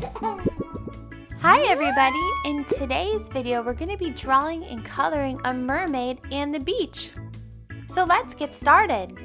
Hi everybody! In today's video we're going to be drawing and coloring a mermaid and the beach. So let's get started!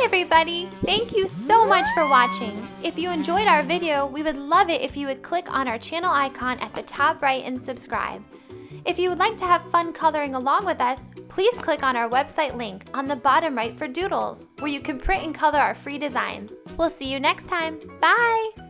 Hi everybody! Thank you so much for watching. If you enjoyed our video, we would love it if you would click on our channel icon at the top right and subscribe. If you would like to have fun coloring along with us, please click on our website link on the bottom right for doodles, where you can print and color our free designs. We'll see you next time. Bye!